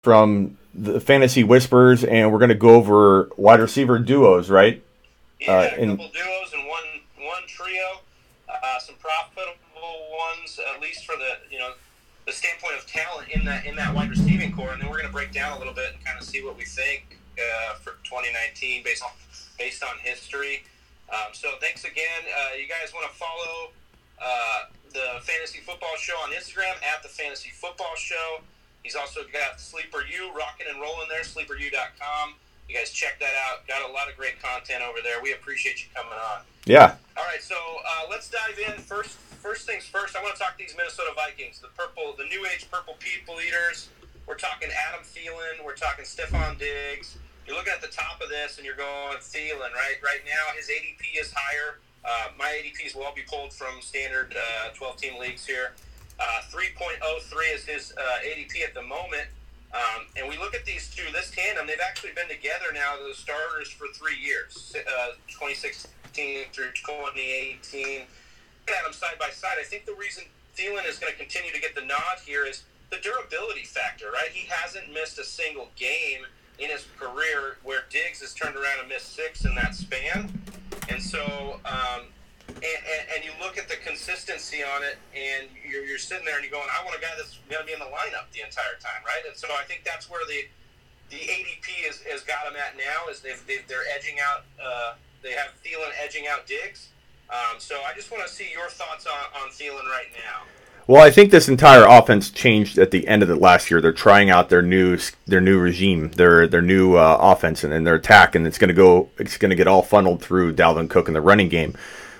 from the Fantasy Whispers, and we're going to go over wide receiver duos, right? Yeah, a couple duos and one trio. Some profitable ones, at least for the standpoint of talent in that wide receiving core, and then we're going to break down a little bit and kind of see what we think for 2019 based on history. So thanks again. You guys want to follow the Fantasy Football Show on Instagram at the Fantasy Football Show. He's also got Sleeper U rocking and rolling there, sleeperu.com. You guys check that out. Got a lot of great content over there. We appreciate you coming on. Yeah. All right, so let's dive in. First things first, I want to talk these Minnesota Vikings, the new age purple people eaters. We're talking Adam Thielen. We're talking Stefon Diggs. You're looking at the top of this, and you're going Thielen, right? Right now, his ADP is higher. My ADPs will all be pulled from standard 12-team leagues here. 3.03 is his ADP at the moment. And we look at these two, this tandem, they've actually been together now, the starters, for 3 years, 2016 through 2018. Look at them side by side. I think the reason Thielen is going to continue to get the nod here is the durability factor, right? He hasn't missed a single game in his career, where Diggs has turned around and missed 6 in that span. And so, and you look at the consistency on it, and you're sitting there and you're going, I want a guy that's going to be in the lineup the entire time, right? And so I think that's where the ADP has got him at now, is they're edging out, they have Thielen edging out Diggs. So I just want to see your thoughts on Thielen right now. Well, I think this entire offense changed at the end of the last year. They're trying out their new regime, their new offense and their attack, and it's going to get all funneled through Dalvin Cook in the running game.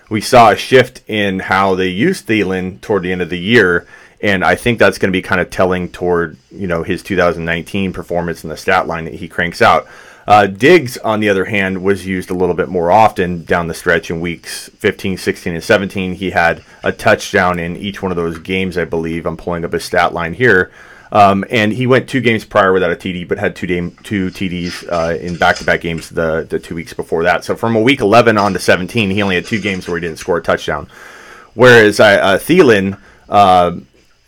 We saw a shift in how they used Thielen toward the end of the year, and I think that's going to be kind of telling toward his 2019 performance and the stat line that he cranks out. Diggs, on the other hand, was used a little bit more often down the stretch in weeks 15, 16, and 17. He had a touchdown in each one of those games, I believe. I'm pulling up his stat line here. And he went 2 games prior without a TD, but had two TDs in back-to-back games the 2 weeks before that. So from a week 11 on to 17, he only had 2 games where he didn't score a touchdown. Whereas Thielen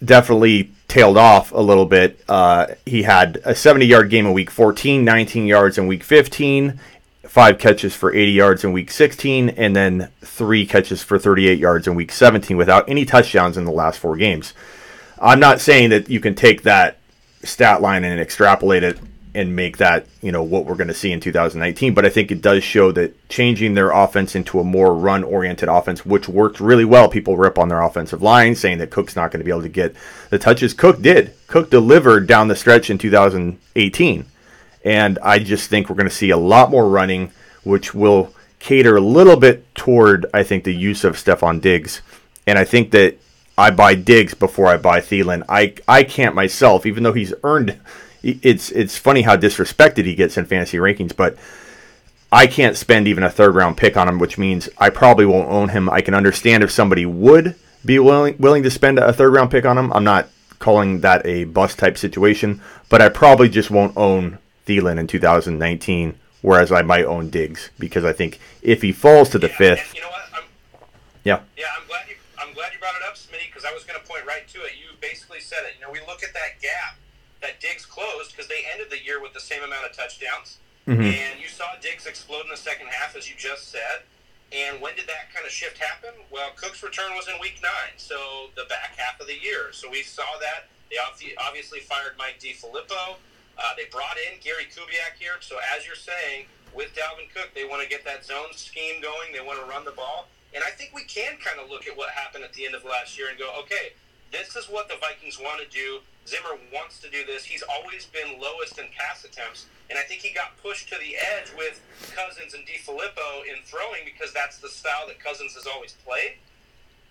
definitely tailed off a little bit. He had a 70-yard game in week 14, 19 yards in week 15, 5 catches for 80 yards in week 16, and then 3 catches for 38 yards in week 17 without any touchdowns in the last 4 games. I'm not saying that you can take that stat line and extrapolate it and make that, what we're going to see in 2019, but I think it does show that changing their offense into a more run-oriented offense, which worked really well. People rip on their offensive line, saying that Cook's not going to be able to get the touches. Cook did. Cook delivered down the stretch in 2018, and I just think we're going to see a lot more running, which will cater a little bit toward, I think, the use of Stefon Diggs, and I think that I buy Diggs before I buy Thielen. I can't myself, even though he's earned. It's funny how disrespected he gets in fantasy rankings, but I can't spend even a 3rd-round pick on him, which means I probably won't own him. I can understand if somebody would be willing to spend a 3rd-round pick on him. I'm not calling that a bust-type situation, but I probably just won't own Thielen in 2019, whereas I might own Diggs, because I think if he falls to the 5th... You know what? Yeah, I'm glad you brought it up, Smitty, because I was going to point right to it. You basically said it. We look at that gap that Diggs closed, because they ended the year with the same amount of touchdowns. Mm-hmm. And you saw Diggs explode in the second half, as you just said. And when did that kind of shift happen? Well, Cook's return was in week 9, so the back half of the year. So we saw that. They obviously fired Mike DiFilippo. They brought in Gary Kubiak here. So as you're saying, with Dalvin Cook, they want to get that zone scheme going. They want to run the ball. And I think we can kind of look at what happened at the end of last year and go, okay, this is what the Vikings want to do. Zimmer wants to do this. He's always been lowest in pass attempts, and I think he got pushed to the edge with Cousins and DiFilippo in throwing, because that's the style that Cousins has always played.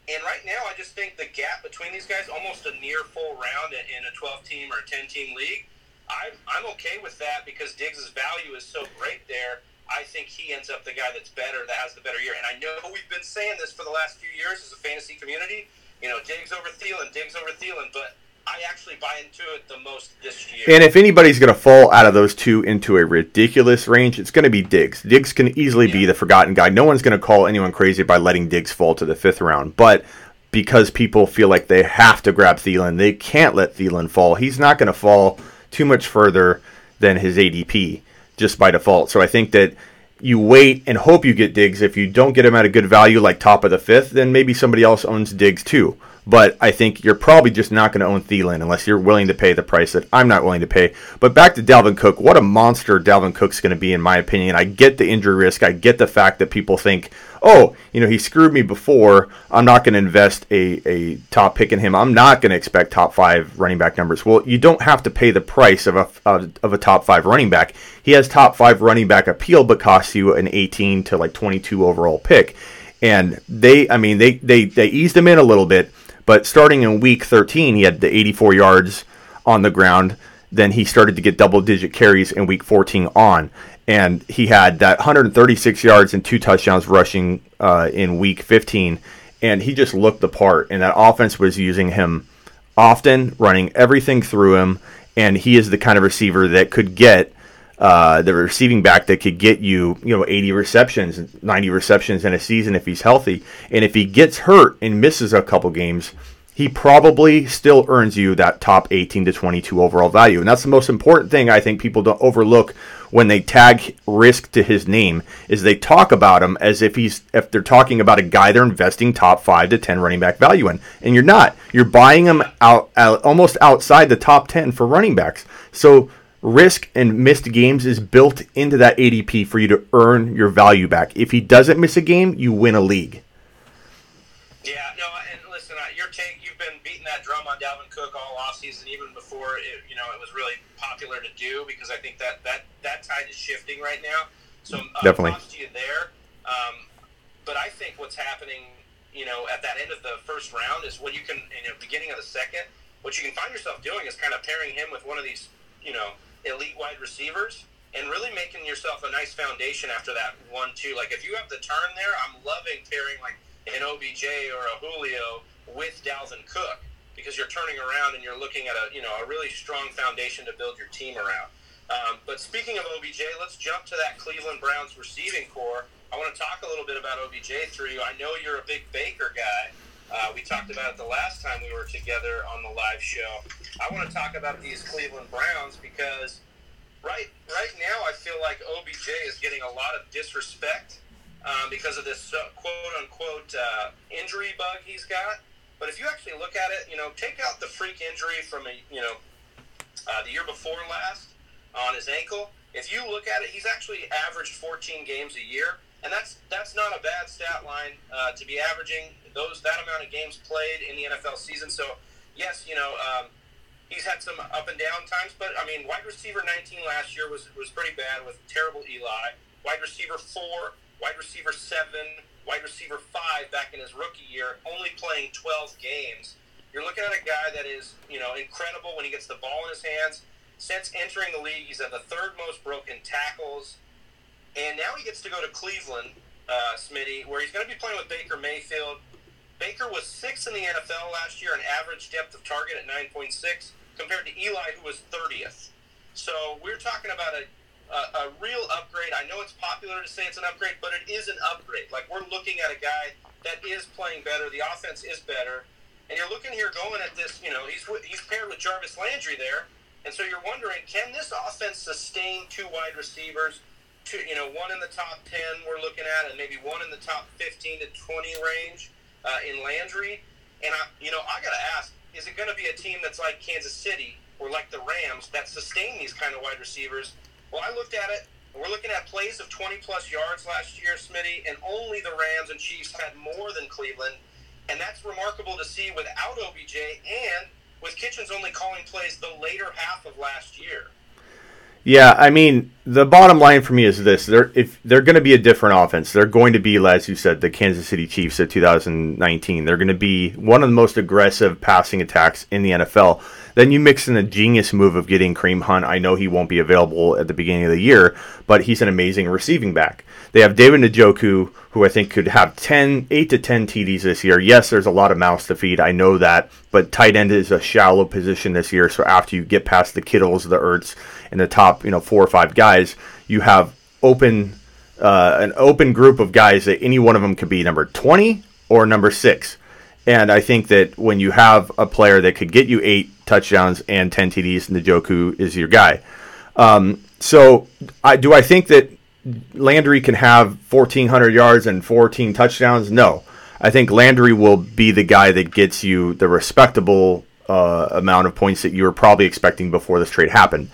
And right now, I just think the gap between these guys, almost a near full round in a 12-team or a 10-team league, I'm okay with that, because Diggs' value is so great there. I think he ends up the guy that's better, that has the better year. And I know we've been saying this for the last few years as a fantasy community, Diggs over Thielen, but I actually buy into it the most this year. And if anybody's going to fall out of those two into a ridiculous range, it's going to be Diggs. Diggs can easily be the forgotten guy. No one's going to call anyone crazy by letting Diggs fall to the 5th round. But because people feel like they have to grab Thielen, they can't let Thielen fall. He's not going to fall too much further than his ADP just by default. So I think that you wait and hope you get Diggs. If you don't get him at a good value, like top of the fifth, then maybe somebody else owns Diggs too. But I think you're probably just not going to own Thielen unless you're willing to pay the price that I'm not willing to pay. But back to Dalvin Cook, what a monster Dalvin Cook's going to be, in my opinion. I get the injury risk. I get the fact that people think, oh, he screwed me before. I'm not going to invest a top pick in him. I'm not going to expect top 5 running back numbers. Well, you don't have to pay the price of a top 5 running back. He has top 5 running back appeal, but costs you an 18 to 22 overall pick. And they eased him in a little bit. But starting in week 13, he had the 84 yards on the ground. Then he started to get double-digit carries in week 14 on. And he had that 136 yards and 2 touchdowns rushing in week 15. And he just looked the part. And that offense was using him often, running everything through him. And he is the kind of receiver that could get the receiving back that could get you, 80 receptions, 90 receptions in a season if he's healthy. And if he gets hurt and misses a couple games, he probably still earns you that top 18 to 22 overall value. And that's the most important thing I think people don't overlook when they tag risk to his name, is they talk about him as if they're talking about a guy they're investing top 5 to 10 running back value in. And you're not. You're buying him out almost outside the top 10 for running backs. So risk and missed games is built into that ADP for you to earn your value back. If he doesn't miss a game, you win a league. Yeah, no, and listen, you've been beating that drum on Dalvin Cook all offseason, even before it was really popular to do, because I think that tide is shifting right now. So definitely, props to you there. But I think what's happening, at that end of the first round is when you can, beginning of the second, what you can find yourself doing is kind of pairing him with one of these, elite wide receivers, and really making yourself a nice foundation after that 1-2. Like, if you have the turn there, I'm loving pairing like an OBJ or a Julio with Dalvin Cook, because you're turning around and you're looking at a really strong foundation to build your team around. But speaking of OBJ, let's jump to that Cleveland Browns receiving core. I want to talk a little bit about OBJ through you. I know you're a big Baker guy. We talked about it the last time we were together on the live show. I want to talk about these Cleveland Browns because right now I feel like OBJ is getting a lot of disrespect because of this quote-unquote injury bug he's got. But if you actually look at it, take out the freak injury from the year before last on his ankle. If you look at it, he's actually averaged 14 games a year, and that's not a bad stat line to be averaging that amount of games played in the NFL season. So yes, he's had some up and down times, but I mean, wide receiver 19 last year was pretty bad with terrible Eli. Wide receiver 4, wide receiver 7, wide receiver 5 back in his rookie year, only playing 12 games. You're looking at a guy that is, incredible when he gets the ball in his hands. Since entering the league, he's had the 3rd most broken tackles. And now he gets to go to Cleveland, Smitty, where he's going to be playing with Baker Mayfield. Baker was 6th in the NFL last year in average depth of target at 9.6, compared to Eli, who was 30th. So we're talking about a real upgrade. I know it's popular to say it's an upgrade, but it is an upgrade. Like, we're looking at a guy that is playing better. The offense is better. And you're looking here going at this, he's paired with Jarvis Landry there. And so you're wondering, can this offense sustain 2 wide receivers? One in the top 10 we're looking at, and maybe one in the top 15 to 20 range in Landry. And I got to ask, is it going to be a team that's like Kansas City or like the Rams that sustain these kind of wide receivers? Well, I looked at it. We're looking at plays of 20-plus yards last year, Smitty, and only the Rams and Chiefs had more than Cleveland. And that's remarkable to see without OBJ and with Kitchens only calling plays the later half of last year. Yeah, I mean, the bottom line for me is this. If they're going to be a different offense, they're going to be, as you said, the Kansas City Chiefs of 2019. They're going to be one of the most aggressive passing attacks in the NFL. Then you mix in the genius move of getting Kareem Hunt. I know he won't be available at the beginning of the year, but he's an amazing receiving back. They have David Njoku, who I think could have 8 to 10 TDs this year. Yes, there's a lot of mouths to feed. I know that. But tight end is a shallow position this year. So after you get past the Kittles, the Ertz, and the top 4 or 5 guys, you have an open group of guys that any one of them could be number 20 or number 6. And I think that when you have a player that could get you 8 touchdowns and 10 TDs, and Njoku is your guy. So I think that Landry can have 1,400 yards and 14 touchdowns? No. I think Landry will be the guy that gets you the respectable amount of points that you were probably expecting before this trade happened.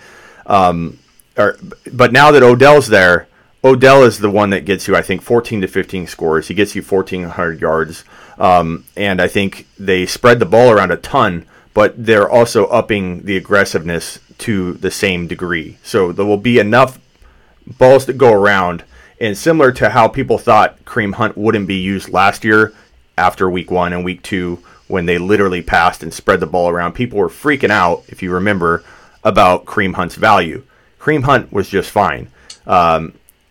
But now that Odell's there, Odell is the one that gets you, I think, 14 to 15 scores. He gets you 1,400 yards. And I think they spread the ball around a ton, but they're also upping the aggressiveness to the same degree. So there will be enough balls to go around. And similar to how people thought Kareem Hunt wouldn't be used last year after week 1 and week 2, when they literally passed and spread the ball around, people were freaking out, if you remember, about Kareem Hunt's value. Kareem Hunt was just fine.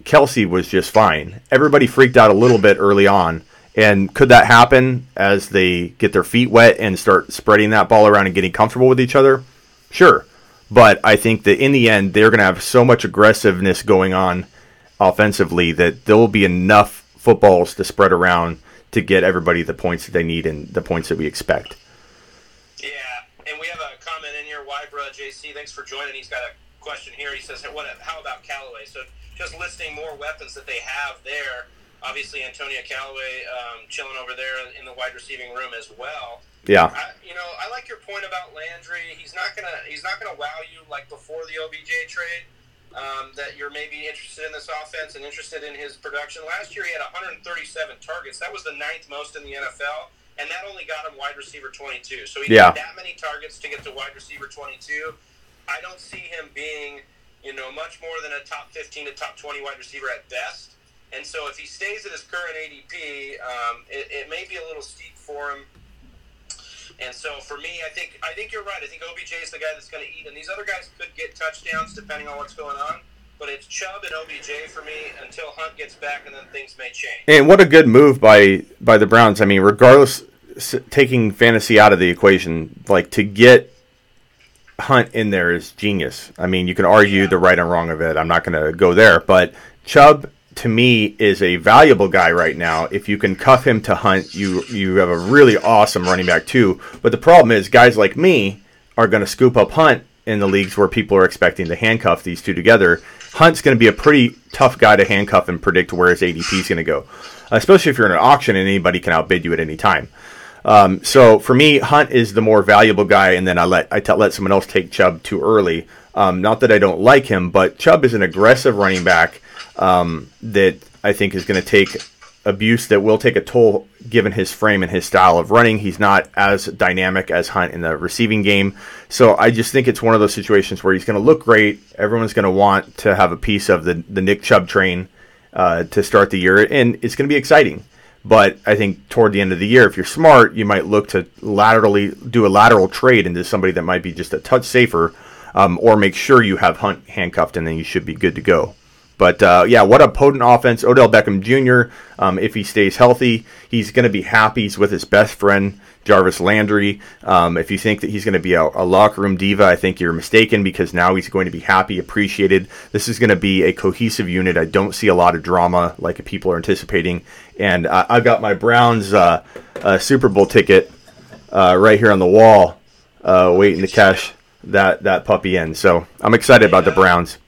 Kelsey was just fine. Everybody freaked out a little bit early on. And could that happen as they get their feet wet and start spreading that ball around and getting comfortable with each other? Sure. But I think that in the end, they're going to have so much aggressiveness going on offensively that there will be enough footballs to spread around to get everybody the points that they need and the points that we expect. Yeah, and we have a comment in here. Wybra JC, thanks for joining. He's got a question here. He says, how about Callaway? So just listing more weapons that they have there. Obviously, Antonio Callaway chilling over there in the wide receiving room as well. Yeah. I like your point about Landry. He's not gonna wow you like before the OBJ trade. That you're maybe interested in this offense and interested in his production. Last year he had 137 targets. That was the 9th most in the NFL, and that only got him wide receiver 22. So he needed that many targets to get to wide receiver 22. I don't see him being, much more than a top 15 to top 20 wide receiver at best. And so if he stays at his current ADP, it may be a little steep for him. And so for me, I think you're right. I think OBJ is the guy that's going to eat, and these other guys could get touchdowns depending on what's going on. But it's Chubb and OBJ for me until Hunt gets back, and then things may change. And what a good move by the Browns. I mean, regardless, taking fantasy out of the equation, like to get Hunt in there is genius. I mean, you can argue the right and wrong of it. I'm not going to go there, but Chubb, to me, is a valuable guy right now. If you can cuff him to Hunt, you have a really awesome running back too. But the problem is guys like me are going to scoop up Hunt in the leagues where people are expecting to handcuff these two together. Hunt's going to be a pretty tough guy to handcuff and predict where his ADP is going to go, especially if you're in an auction and anybody can outbid you at any time. So for me, Hunt is the more valuable guy, and then I let someone else take Chubb too early. Not that I don't like him, but Chubb is an aggressive running back that I think is going to take abuse that will take a toll given his frame and his style of running. He's not as dynamic as Hunt in the receiving game. So I just think it's one of those situations where he's going to look great. Everyone's going to want to have a piece of the Nick Chubb train to start the year, and it's going to be exciting. But I think toward the end of the year, if you're smart, you might look to do a lateral trade into somebody that might be just a touch safer, or make sure you have Hunt handcuffed, and then you should be good to go. But, what a potent offense. Odell Beckham Jr., if he stays healthy, he's going to be happy. He's with his best friend, Jarvis Landry. If you think that he's going to be a locker room diva, I think you're mistaken, because now he's going to be happy, appreciated. This is going to be a cohesive unit. I don't see a lot of drama like people are anticipating. And I've got my Browns Super Bowl ticket right here on the wall waiting to cash that puppy in. So I'm excited about the Browns.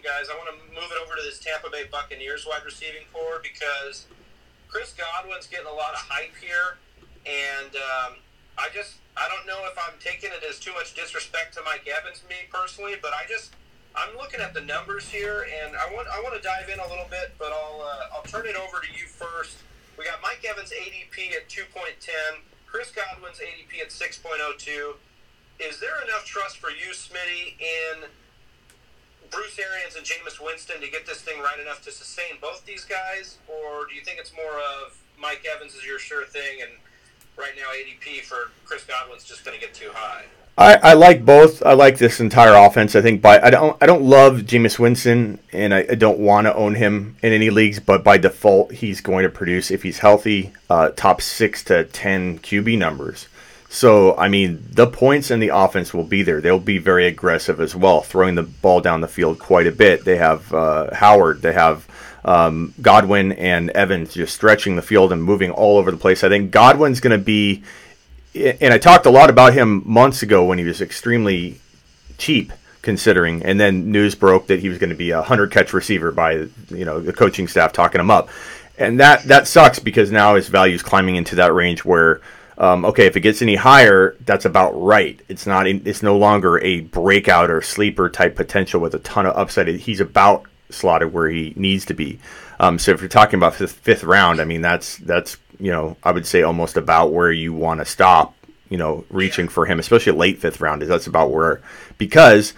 Guys, I want to move it over to this Tampa Bay Buccaneers wide receiving core, because Chris Godwin's getting a lot of hype here, and I don't know if I'm taking it as too much disrespect to Mike Evans, me personally, but I'm looking at the numbers here, and I want to dive in a little bit, but I'll turn it over to you first. We got Mike Evans' ADP at 2.10, Chris Godwin's ADP at 6.02. Is there enough trust for you, Smitty, in Bruce Arians and Jameis Winston to get this thing right enough to sustain both these guys, or do you think it's more of Mike Evans is your sure thing, and right now ADP for Chris Godwin's just going to get too high? I like both. I like this entire offense. I think I don't love Jameis Winston, and I don't want to own him in any leagues, but by default he's going to produce, if he's healthy, top 6 to 10 QB numbers. So, I mean, the points in the offense will be there. They'll be very aggressive as well, throwing the ball down the field quite a bit. They have Howard. They have Godwin and Evans just stretching the field and moving all over the place. I think Godwin's going to be, and I talked a lot about him months ago when he was extremely cheap, considering, and then news broke that he was going to be a 100-catch receiver by the coaching staff talking him up, and that sucks because now his value is climbing into that range where, okay, if it gets any higher, that's about right. It's no longer a breakout or sleeper type potential with a ton of upside. He's about slotted where he needs to be. So if you're talking about fifth round, I mean that's I would say almost about where you want to stop. Reaching for him, especially late fifth round, that's about where, because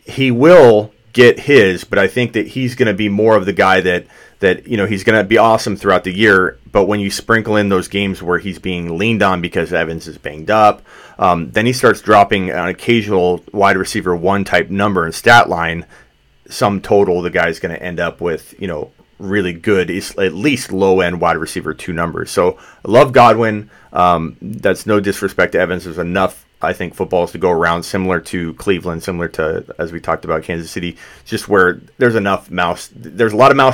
he will get his, but I think that he's going to be more of the guy that he's going to be awesome throughout the year. But when you sprinkle in those games where he's being leaned on because Evans is banged up, then he starts dropping an occasional wide receiver 1 type number and stat line. Sum total, the guy's going to end up with, really good, at least low end wide receiver 2 numbers. So I love Godwin. That's no disrespect to Evans. There's enough, I think, footballs to go around, similar to Cleveland, similar to, as we talked about, Kansas City, just where there's a lot of mouths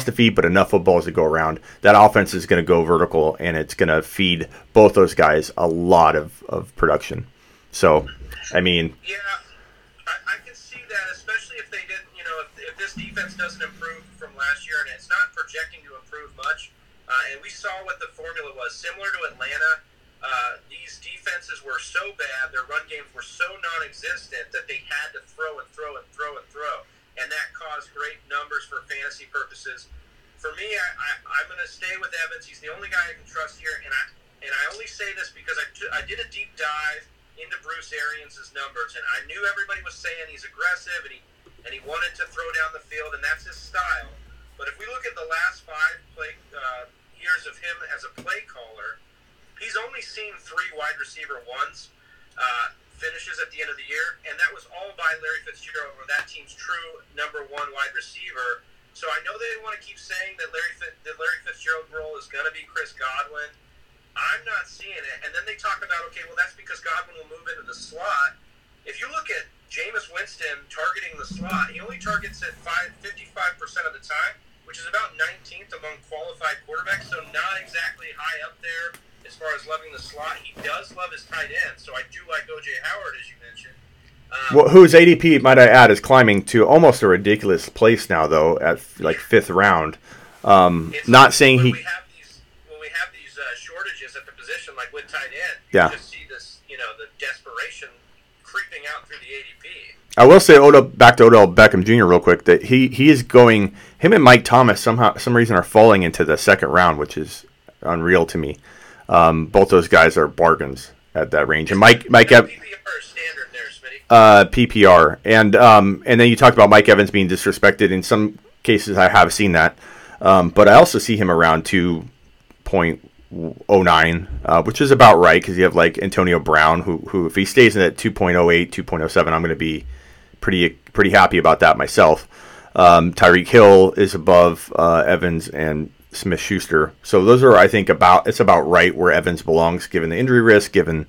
to feed, but enough footballs to go around. That offense is going to go vertical, and it's going to feed both those guys a lot of production. So, I mean, yeah, I can see that, especially if they didn't, if this defense doesn't improve from last year, and it's not projecting to improve much. And we saw what the formula was. Similar to Atlanta, these defenses were so bad, their run games were so non-existent that they had to throw and throw and throw and throw. And that caused great numbers for fantasy purposes. For me, I'm going to stay with Evans. He's the only guy I can trust here. And I only say this because I did a deep dive into Bruce Arians' numbers. And I knew everybody was saying he's aggressive and he wanted to throw down the field, and that's his style. But if we look at the last 5 years of him as a play caller, he's only seen 3 wide receiver 1s finishes at the end of the year, and that was all by Larry Fitzgerald, or that team's true number 1 wide receiver. So I know they want to keep saying that Larry Fitzgerald role is going to be Chris Godwin. I'm not seeing it. And then they talk about, okay, well, that's because Godwin will move into the slot. If you look at Jameis Winston targeting the slot, he only targets it 55% of the time, which is about 19th among qualified quarterbacks, so not exactly high up there as far as loving the slot. He does love his tight end, so I do like O.J. Howard, as you mentioned. Well, whose ADP, might I add, is climbing to almost a ridiculous place now, though, at like 5th round. Not saying he... When we have these shortages at the position, like with tight end, you yeah. just see this, the desperation creeping out through the ADP. I will say back to Odell Beckham Jr. real quick, that he is going, him and Mike Thomas some reason are falling into the 2nd round, which is unreal to me. Both those guys are bargains at that range. And Mike PPR standard there, Smitty. PPR. And then you talked about Mike Evans being disrespected. In some cases I have seen that. But I also see him around 2.09, which is about right, because you have like Antonio Brown, who if he stays in at 2.08, 2.07, I'm going to be pretty happy about that myself. Tyreek Hill is above Evans and Smith-Schuster. So those are, I think, it's about right where Evans belongs, given the injury risk, given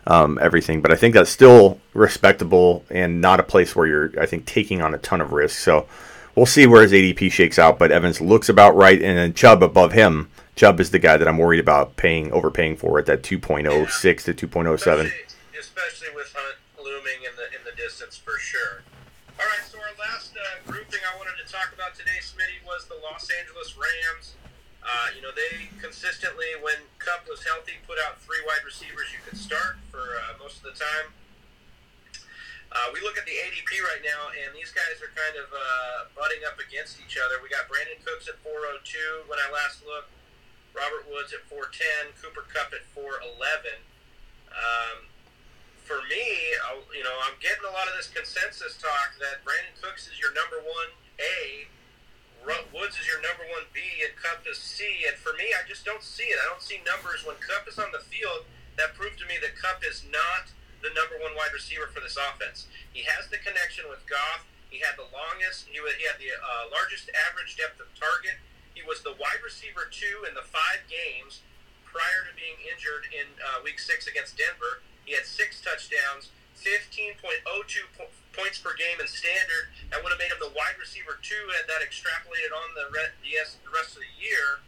everything. But I think that's still respectable and not a place where you're, I think, taking on a ton of risk. So we'll see where his ADP shakes out. But Evans looks about right, and then Chubb above him. Chubb is the guy that I'm worried about overpaying for at that 2.06 to 2.07. Especially with Hunt looming in the distance for sure. All right, so our last grouping I wanted to talk about today, Smitty, was the Los Angeles Rams. They consistently, when Kupp was healthy, put out 3 wide receivers you could start for most of the time. We look at the ADP right now, and these guys are kind of butting up against each other. We got Brandon Cooks at 402 when I last looked, Robert Woods at 410, Cooper Kupp at 411. For me, I'm getting a lot of this consensus talk that Brandon Cooks is your number 1A, Woods is your number 1B, and Kupp is C. And for me, I just don't see it. I don't see numbers when Kupp is on the field that prove to me that Kupp is not the number 1 wide receiver for this offense. He has the connection with Goff. He had the longest. He had the largest average depth of target. He was the wide receiver 2 in the 5 games prior to being injured in Week 6 against Denver. He had 6 touchdowns, 15.02 points per game in standard. That would have made him the wide receiver 2 two that extrapolated on the rest of the year,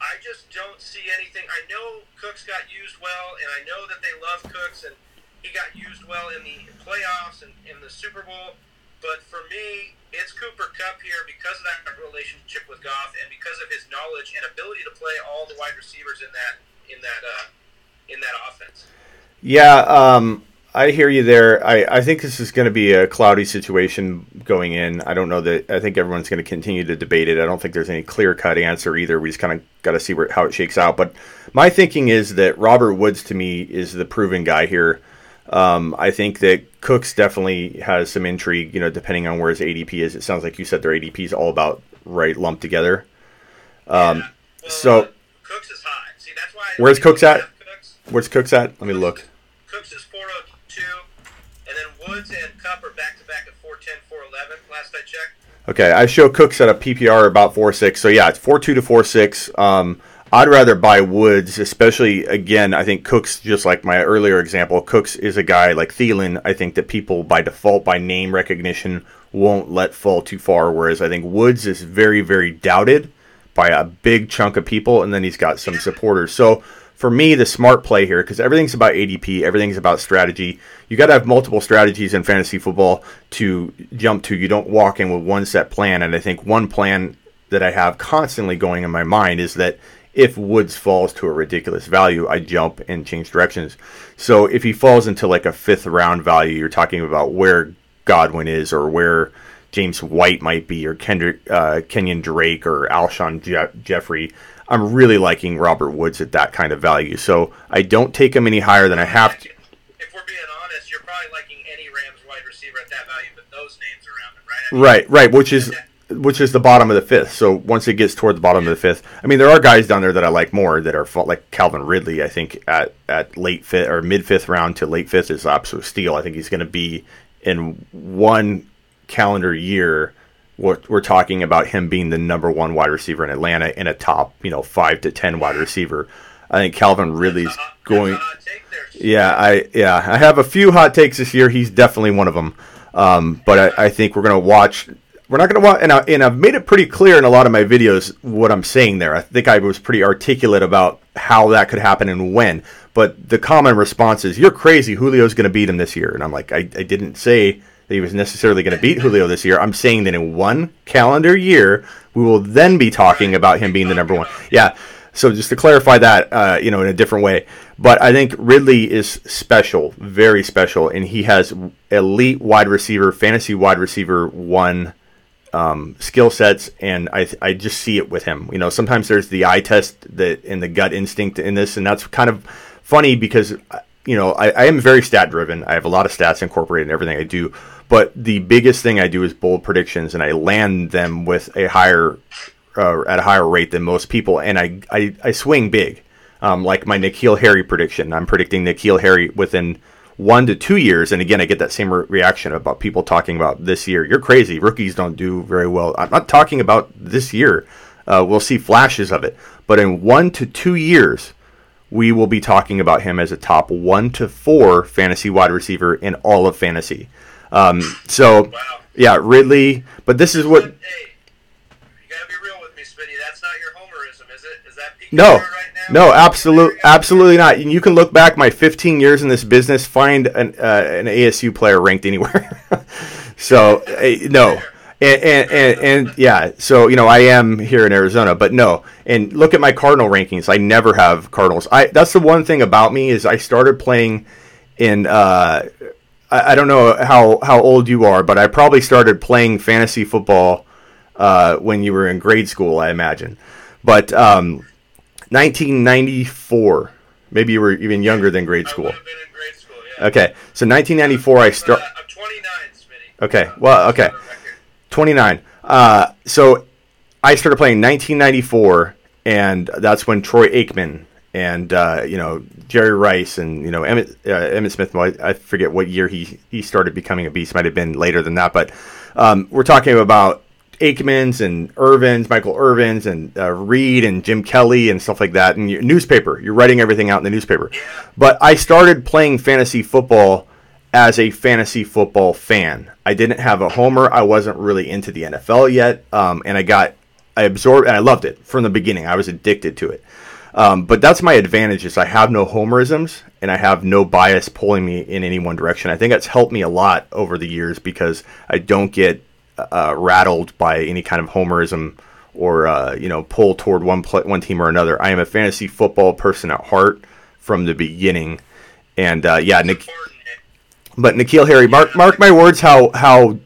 I just don't see anything. I know Cooks got used well, and I know that they love Cooks, and he got used well in the playoffs and in the Super Bowl. But for me, it's Cooper Kupp here because of that relationship with Goff and because of his knowledge and ability to play all the wide receivers in that offense. Yeah, I hear you there. I think this is going to be a cloudy situation going in. I don't know that. I think everyone's going to continue to debate it. I don't think there's any clear-cut answer either. We just kind of got to see how it shakes out. But my thinking is that Robert Woods, to me, is the proven guy here. I think that Cooks definitely has some intrigue, depending on where his ADP is. It sounds like you said their ADP is all about right lumped together. So Cooks is high. See, that's why. Where's Cooks at? Where's Cooks at? Let me look. Cooks is 402, and then Woods and Kupp are back-to-back at 410, 411, last I checked. Okay, I show Cooks at a PPR about 4.6, so yeah, it's 4.2 to 4.6. I'd rather buy Woods, especially, again, I think Cooks, just like my earlier example, Cooks is a guy like Thielen, I think that people by default, by name recognition, won't let fall too far, whereas I think Woods is very, very doubted by a big chunk of people, and then he's got some supporters. So for me, the smart play here, because everything's about ADP, everything's about strategy. You got to have multiple strategies in fantasy football to jump to. You don't walk in with one set plan, and I think one plan that I have constantly going in my mind is that if Woods falls to a ridiculous value, I jump and change directions. So if he falls into like a 5th round value, you're talking about where Godwin is or where James White might be or Kenyon Drake or Alshon Jeffrey. I'm really liking Robert Woods at that kind of value. So I don't take him any higher than I have to. If we're being honest, you're probably liking any Rams wide receiver at that value, but those names around him, right? Right, which is the bottom of the 5th. So once it gets toward the bottom of the 5th, I mean, there are guys down there that I like more that are like Calvin Ridley. I think at late 5th or mid 5th round to late 5th is absolute steal. I think he's going to be in one calendar year. We're talking about him being the number 1 wide receiver in Atlanta and a top 5 to 10 wide receiver. I think Calvin Ridley's going. I have a few hot takes this year. He's definitely one of them. But I think we're going to watch. We're not going to watch, and I've made it pretty clear in a lot of my videos what I'm saying there. I think I was pretty articulate about how that could happen and when. But the common response is, "You're crazy. Julio's going to beat him this year." And I'm like, I didn't say that he was necessarily going to beat Julio this year. I'm saying that in one calendar year, we will then be talking about him being the number 1. Yeah. So just to clarify that, in a different way. But I think Ridley is special, very special, and he has elite wide receiver, fantasy wide receiver 1 skill sets, and I just see it with him. Sometimes there's the eye test and the gut instinct in this, and that's kind of funny because, I am very stat driven. I have a lot of stats incorporated in everything I do. But the biggest thing I do is bold predictions, and I land them with at a higher rate than most people, and I swing big. Like my N'Keal Harry prediction. I'm predicting N'Keal Harry within 1 to 2 years, and again, I get that same reaction about people talking about this year. You're crazy. Rookies don't do very well. I'm not talking about this year. We'll see flashes of it. But in 1 to 2 years, we will be talking about him as a top 1 to 4 fantasy wide receiver in all of fantasy. Yeah, Ridley. But this is what. Hey, you gotta be real with me, Smitty. That's not your homerism, is it? Is that peak no, right now? No, absolutely not. You can look back my 15 years in this business, find an ASU player ranked anywhere. So no. And yeah, so I am here in Arizona, but no. And look at my Cardinal rankings. I never have Cardinals. That's the one thing about me is I started playing in. I don't know how old you are, but I probably started playing fantasy football when you were in grade school, I imagine. But 1994, maybe you were even younger than grade school. I would have been in grade school, yeah. Okay, so 1994, I'm 29, Smitty. Okay, well, okay. 29. So I started playing 1994, and that's when Troy Aikman and Jerry Rice and Emmitt Smith. I forget what year he started becoming a beast. Might have been later than that, but we're talking about Aikmans and Michael Irvins and Reed and Jim Kelly and stuff like that. And your newspaper, you're writing everything out in the newspaper. But I started playing fantasy football as a fantasy football fan. I didn't have a homer. I wasn't really into the NFL yet, and I absorbed and I loved it from the beginning. I was addicted to it. But that's my advantage is I have no homerisms and I have no bias pulling me in any one direction. I think that's helped me a lot over the years because I don't get rattled by any kind of homerism or pull toward one team or another. I am a fantasy football person at heart from the beginning, and Nick. But N'Keal Harry, mark my words, how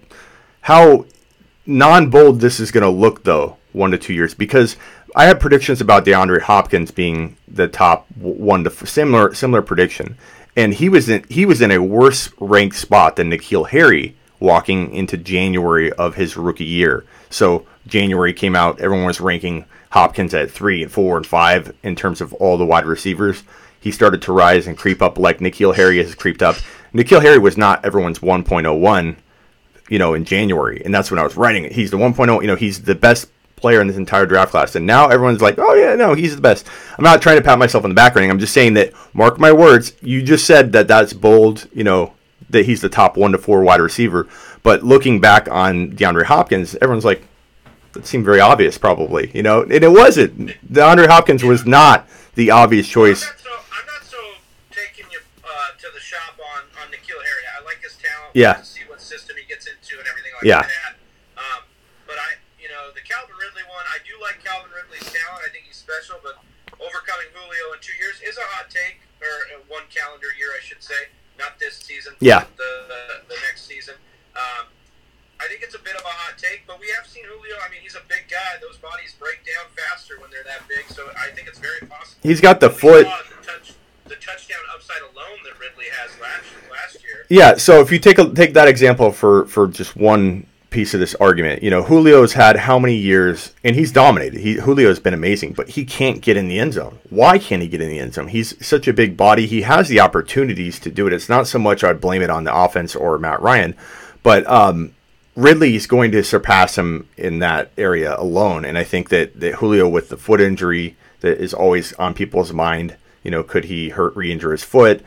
non-bold this is going to look though 1 to 2 years, because I have predictions about DeAndre Hopkins being the top one to similar prediction, and he was in a worse ranked spot than N'Keal Harry walking into January of his rookie year. So January came out, everyone was ranking Hopkins at 3 and 4 and 5 in terms of all the wide receivers. He started to rise and creep up like N'Keal Harry has creeped up. N'Keal Harry was not everyone's 1.01, in January, and that's when I was writing it. He's the 1.0, he's the best player in this entire draft class, and now everyone's like, oh yeah, no, he's the best. I'm not trying to pat myself on the back or anything. I'm just saying that, mark my words, you just said that that's bold, that he's the top 1 to 4 wide receiver, but looking back on DeAndre Hopkins, everyone's like, that seemed very obvious probably, and it wasn't. DeAndre Hopkins was not the obvious choice. I'm not so taking you to the shop on N'Keal Harry. I like his talent. Yeah. To see what system he gets into and everything like Yeah. that. But the Calvin Ridley one, I do like Calvin Ridley's talent. I think he's special, but overcoming Julio in 2 years is a hot take, or 1 calendar year, I should say. Not this season. Yeah. The next season. I think it's a bit of a hot take, but we have seen Julio. I mean, he's a big guy. Those bodies break down faster when they're that big, so I think it's very possible. He's got the We foot. saw the touchdown upside alone that Ridley has last year. Yeah, so if you take that example for just one piece of this argument, Julio's had how many years, and he's dominated. Julio's been amazing, but he can't get in the end zone. Why can't he get in the end zone? He's such a big body. He has the opportunities to do it. It's not so much I'd blame it on the offense or Matt Ryan, but Ridley's going to surpass him in that area alone. And I think that Julio, with the foot injury that is always on people's mind, could he re-injure his foot?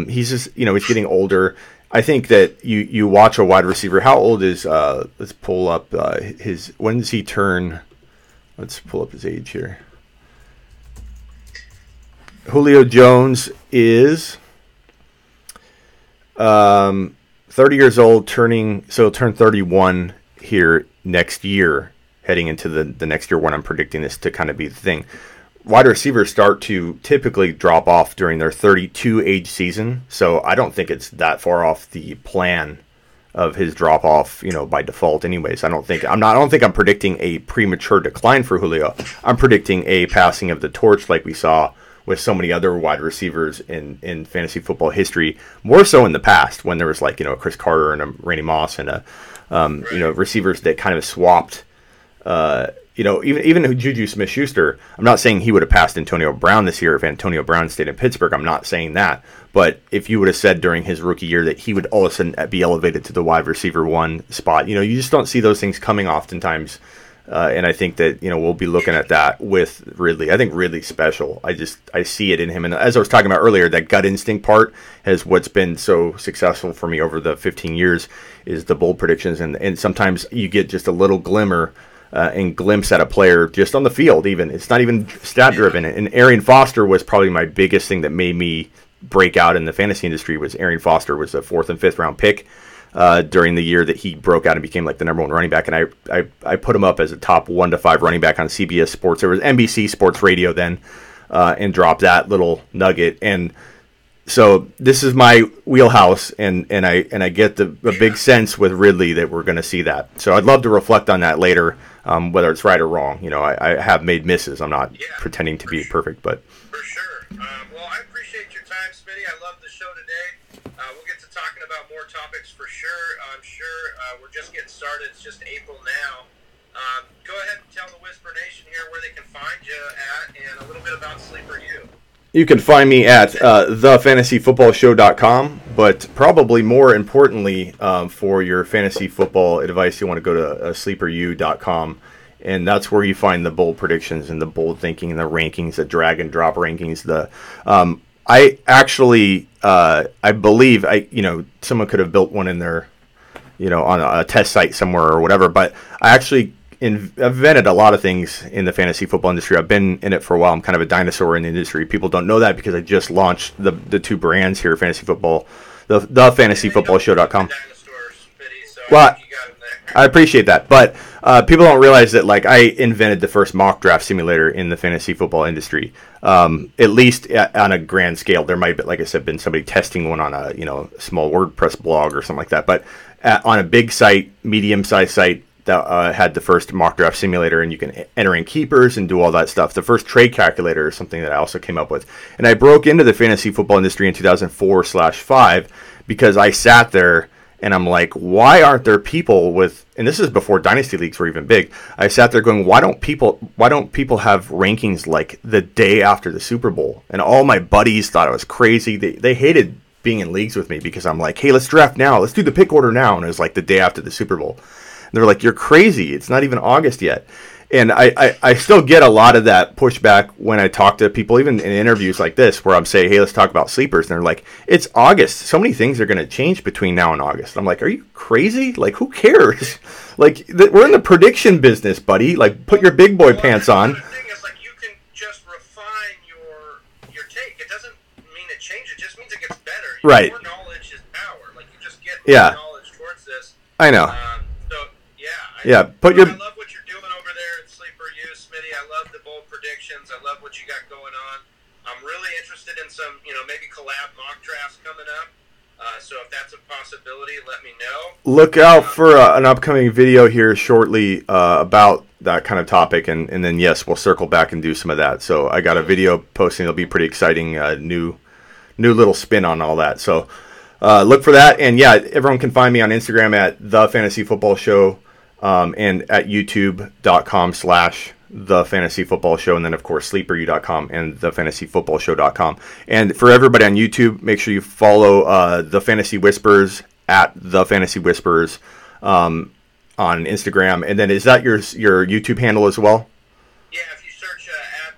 He's just, he's getting older. I think that you watch a wide receiver. How old is, let's pull up when does he turn? Let's pull up his age here. Julio Jones is 30 years old, he'll turn 31 here next year, heading into the next year when I'm predicting this to kind of be the thing. Wide receivers start to typically drop off during their 32 age season, so I don't think it's that far off the plan of his drop off, by default. Anyways, I don't think I'm predicting a premature decline for Julio. I'm predicting a passing of the torch like we saw with so many other wide receivers in fantasy football history, more so in the past when there was Chris Carter and a Randy Moss and receivers that kind of swapped. Even Juju Smith-Schuster, I'm not saying he would have passed Antonio Brown this year if Antonio Brown stayed in Pittsburgh. I'm not saying that. But if you would have said during his rookie year that he would all of a sudden be elevated to the wide receiver 1 spot, you just don't see those things coming oftentimes. And I think that, we'll be looking at that with Ridley. I think Ridley's special. I see it in him. And as I was talking about earlier, that gut instinct part has what's been so successful for me over the 15 years is the bold predictions. And sometimes you get just a little glimmer and glimpse at a player just on the field even. It's not even stat driven. And Arian Foster was probably my biggest thing that made me break out in the fantasy industry. Was Arian Foster was a 4th and 5th round pick during the year that he broke out and became like the number 1 running back. And I put him up as a top 1 to 5 running back on CBS Sports. There was NBC Sports Radio then, and dropped that little nugget. And so this is my wheelhouse, and I get a big sense with Ridley that we're going to see that. So I'd love to reflect on that later, whether it's right or wrong. I have made misses. I'm not pretending to be perfect, but for sure. Well, I appreciate your time, Smitty. I love the show today. We'll get to talking about more topics for sure. I'm sure we're just getting started. It's just April now. Go ahead and tell the Whisper Nation here where they can find you at, and a little bit about Sleeper U. You can find me at thefantasyfootballshow.com, but probably more importantly, for your fantasy football advice, you want to go to sleeperu.com, and that's where you find the bold predictions and the bold thinking and the rankings, the drag and drop rankings. I actually, I believe someone could have built one in their, on a test site somewhere or whatever. But I actually invented a lot of things in the fantasy football industry. I've been in it for a while. I'm kind of a dinosaur in the industry. People don't know that because I just launched the two brands here, fantasy football, the fantasyfootballshow.com. Well, I appreciate that, but people don't realize that like I invented the first mock draft simulator in the fantasy football industry. At least on a grand scale, there might be, like I said, been somebody testing one on a small WordPress blog or something like that. But on a big site, medium-sized site that had the first mock draft simulator, and you can enter in keepers and do all that stuff. The first trade calculator is something that I also came up with, and I broke into the fantasy football industry in 2004/5 because I sat there. And I'm like, why aren't there people with? And this is before dynasty leagues were even big. I sat there going, why don't people have rankings like the day after the Super Bowl? And all my buddies thought I was crazy. They hated being in leagues with me because I'm like, hey, let's draft now. Let's do the pick order now. And it was like the day after the Super Bowl. And they're like, you're crazy. It's not even August yet. And I still get a lot of that pushback when I talk to people, even in interviews like this, where I'm saying, hey, let's talk about sleepers. And they're like, it's August. So many things are going to change between now and August. I'm like, are you crazy? Like, who cares? Like, we're in the prediction business, buddy. Like, put your big boy pants on. The thing is, like, you can just refine your take. It doesn't mean it changes. It just means it gets better. Right. More knowledge is power. Like, you just get more knowledge towards this. I know. Put your... I love what you're doing over there at Sleeper U, Smitty. I love the bold predictions. I love what you got going on. I'm really interested in some, maybe collab mock drafts coming up. So if that's a possibility, let me know. Look out for an upcoming video here shortly about that kind of topic, and then yes, we'll circle back and do some of that. So I got a video posting. It'll be pretty exciting. New little spin on all that. So look for that. And yeah, everyone can find me on Instagram at The Fantasy Football Show. And at youtube.com/thefantasyfootballshow, and then of course sleeperu.com and thefantasyfootballshow.com. And for everybody on YouTube, make sure you follow the Fantasy Whispers at the Fantasy Whispers on Instagram. And then is that your YouTube handle as well? Yeah, if you search at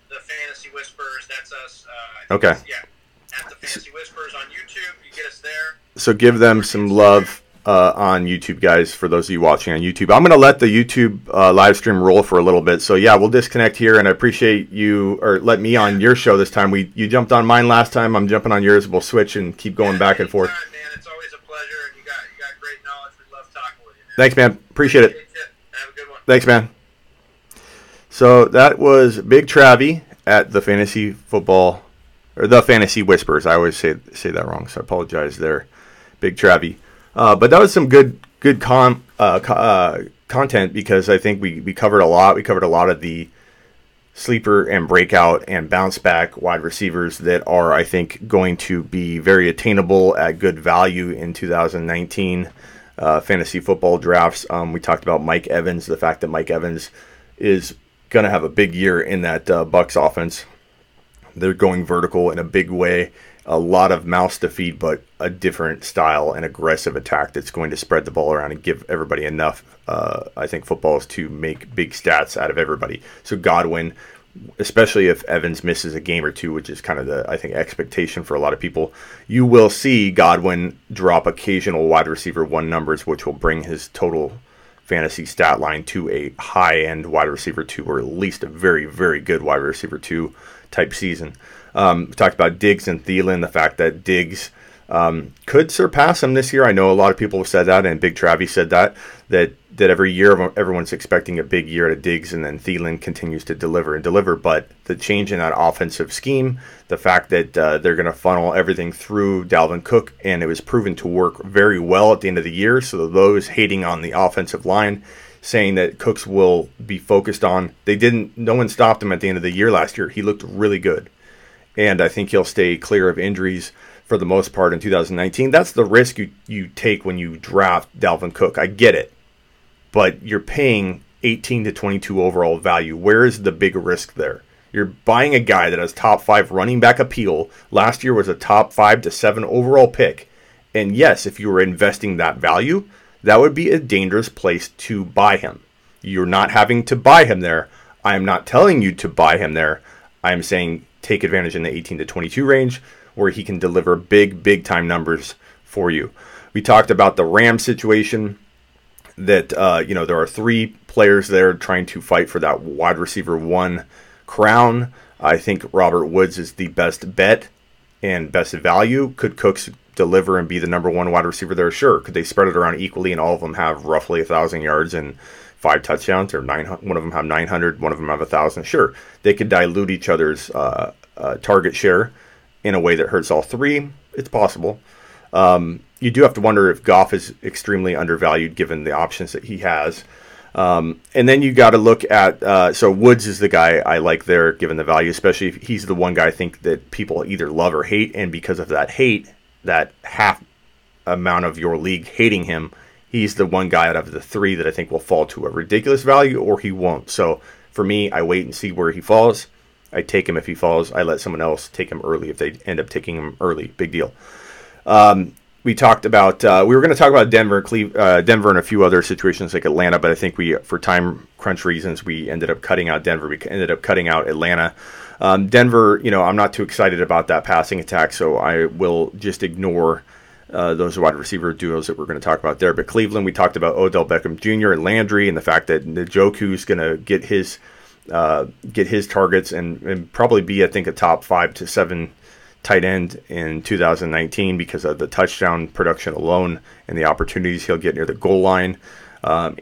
the Fantasy Whispers, that's us. Okay. At the Fantasy Whispers on YouTube, you get us there. So give them some love. On YouTube, guys, for those of you watching on YouTube. I'm going to let the YouTube live stream roll for a little bit. So, yeah, we'll disconnect here, and I appreciate you, or let me on your show this time. You jumped on mine last time. I'm jumping on yours. We'll switch and keep going back and forth. Man. It's always a pleasure, and you got great knowledge. We love talking with you, man. Thanks, man. Appreciate it. Have a good one. Thanks, man. So that was Big Travie at the Fantasy Football, or the Fantasy Whispers. I always say that wrong, so I apologize there. Big Travie. But that was some good content because I think we covered a lot. We covered a lot of the sleeper and breakout and bounce back wide receivers that are, I think, going to be very attainable at good value in 2019 fantasy football drafts. We talked about Mike Evans, the fact that Mike Evans is going to have a big year in that Bucs offense. They're going vertical in a big way. A lot of mouths to feed, but a different style and aggressive attack that's going to spread the ball around and give everybody enough, I think, footballs to make big stats out of everybody. So Godwin, especially if Evans misses a game or two, which is kind of the, I think, expectation for a lot of people, you will see Godwin drop occasional wide receiver 1 numbers, which will bring his total fantasy stat line to a high-end wide receiver 2, or at least a very, very good wide receiver 2 type season. We talked about Diggs and Thielen, the fact that Diggs could surpass him this year. I know a lot of people have said that, and Big Travie said that every year everyone's expecting a big year at Diggs, and then Thielen continues to deliver. But the change in that offensive scheme, the fact that they're going to funnel everything through Dalvin Cook, and it was proven to work very well at the end of the year. So those hating on the offensive line, saying that Cooks will be focused on, no one stopped him at the end of the year last year. He looked really good. And I think he'll stay clear of injuries for the most part in 2019. That's the risk you take when you draft Dalvin Cook. I get it. But you're paying 18 to 22 overall value. Where is the big risk there? You're buying a guy that has top 5 running back appeal. Last year was a top 5 to 7 overall pick. And yes, if you were investing that value, that would be a dangerous place to buy him. You're not having to buy him there. I am not telling you to buy him there. I am saying take advantage in the 18 to 22 range, where he can deliver big time numbers for you. We talked about the Rams situation, that there are 3 players there trying to fight for that wide receiver 1 crown. I think Robert Woods is the best bet and best value. Could Cooks deliver and be the number 1 wide receiver there? Sure. Could they spread it around equally and all of them have roughly 1,000 yards and 5 touchdowns, or 900? One of them have 900, one of them have 1,000. Sure, they could dilute each other's target share in a way that hurts all 3. It's possible. You do have to wonder if Goff is extremely undervalued given the options that he has. And then you got to look at, so Woods is the guy I like there given the value, especially if he's the one guy I think that people either love or hate. And because of that hate, that half amount of your league hating him, he's the one guy out of the 3 that I think will fall to a ridiculous value, or he won't. So for me, I wait and see where he falls. I take him if he falls. I let someone else take him early if they end up taking him early. Big deal. We talked about, we were going to talk about Denver and a few other situations like Atlanta, but I think for time crunch reasons, we ended up cutting out Denver. We ended up cutting out Atlanta. Denver, I'm not too excited about that passing attack, so I will just ignore those wide receiver duos that we're going to talk about there. But Cleveland, we talked about Odell Beckham Jr. and Landry, and the fact that Njoku's going to get his targets and probably be, I think, a top 5 to 7 tight end in 2019 because of the touchdown production alone and the opportunities he'll get near the goal line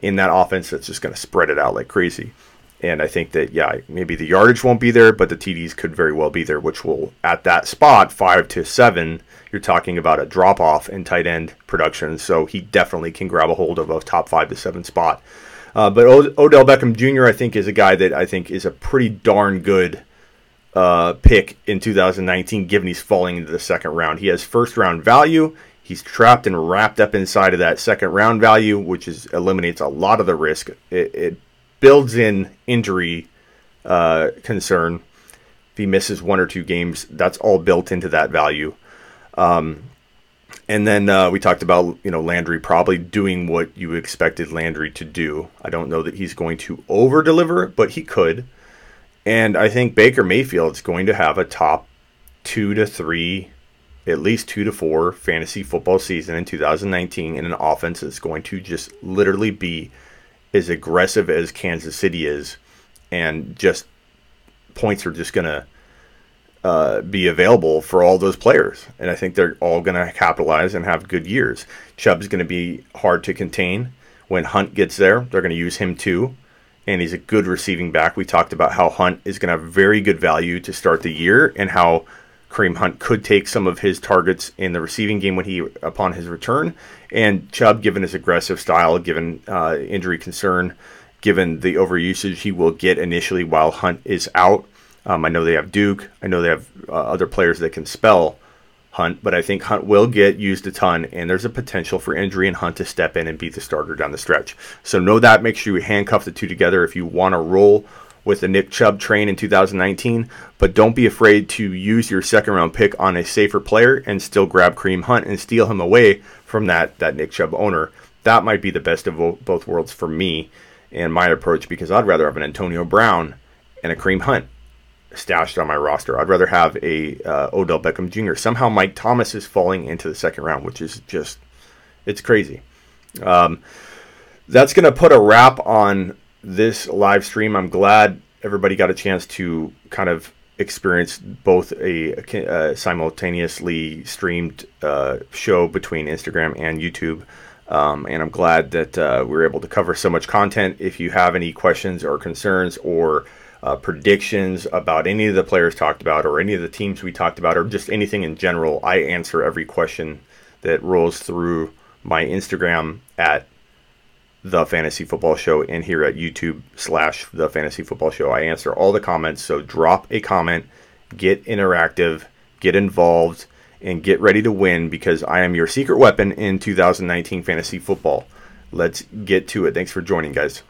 in that offense that's just going to spread it out like crazy. And I think that, maybe the yardage won't be there, but the TDs could very well be there, which will, at that spot, 5 to 7, you're talking about a drop-off in tight end production. So he definitely can grab a hold of a top 5 to 7 spot. But Odell Beckham Jr., I think, is a guy that I think is a pretty darn good pick in 2019, given he's falling into the second round. He has first-round value. He's trapped and wrapped up inside of that second-round value, which eliminates a lot of the risk. It builds in injury concern. If he misses 1 or 2 games, that's all built into that value. And then we talked about Landry probably doing what you expected Landry to do. I don't know that he's going to over-deliver, but he could. And I think Baker Mayfield's going to have a top 2 to 3, at least 2 to 4 fantasy football season in 2019 in an offense that's going to just literally be as aggressive as Kansas City is, and just points are just going to be available for all those players. And I think they're all going to capitalize and have good years. Chubb's going to be hard to contain. When Hunt gets there, they're going to use him too. And he's a good receiving back. We talked about how Hunt is going to have very good value to start the year, and how Kareem Hunt could take some of his targets in the receiving game upon his return. And Chubb, given his aggressive style, given injury concern, given the overusage he will get initially while Hunt is out. I know they have Duke. I know they have other players that can spell Hunt, but I think Hunt will get used a ton, and there's a potential for injury and Hunt to step in and be the starter down the stretch. So know that. Make sure you handcuff the two together if you want to roll with the Nick Chubb train in 2019, but don't be afraid to use your second-round pick on a safer player and still grab Kareem Hunt and steal him away from that Nick Chubb owner. That might be the best of both worlds for me and my approach, because I'd rather have an Antonio Brown and a Kareem Hunt stashed on my roster. I'd rather have a Odell Beckham Jr. Somehow Mike Thomas is falling into the second round, which is just, it's crazy. That's going to put a wrap on this live stream. I'm glad everybody got a chance to kind of experience both a simultaneously streamed show between Instagram and YouTube. And I'm glad that we were able to cover so much content. If you have any questions or concerns or predictions about any of the players talked about, or any of the teams we talked about, or just anything in general, I answer every question that rolls through my Instagram at The Fantasy Football Show, and here at YouTube / The Fantasy Football Show. I answer all the comments, so drop a comment, get interactive, get involved, and get ready to win, because I am your secret weapon in 2019 fantasy football. Let's get to it. Thanks for joining, guys.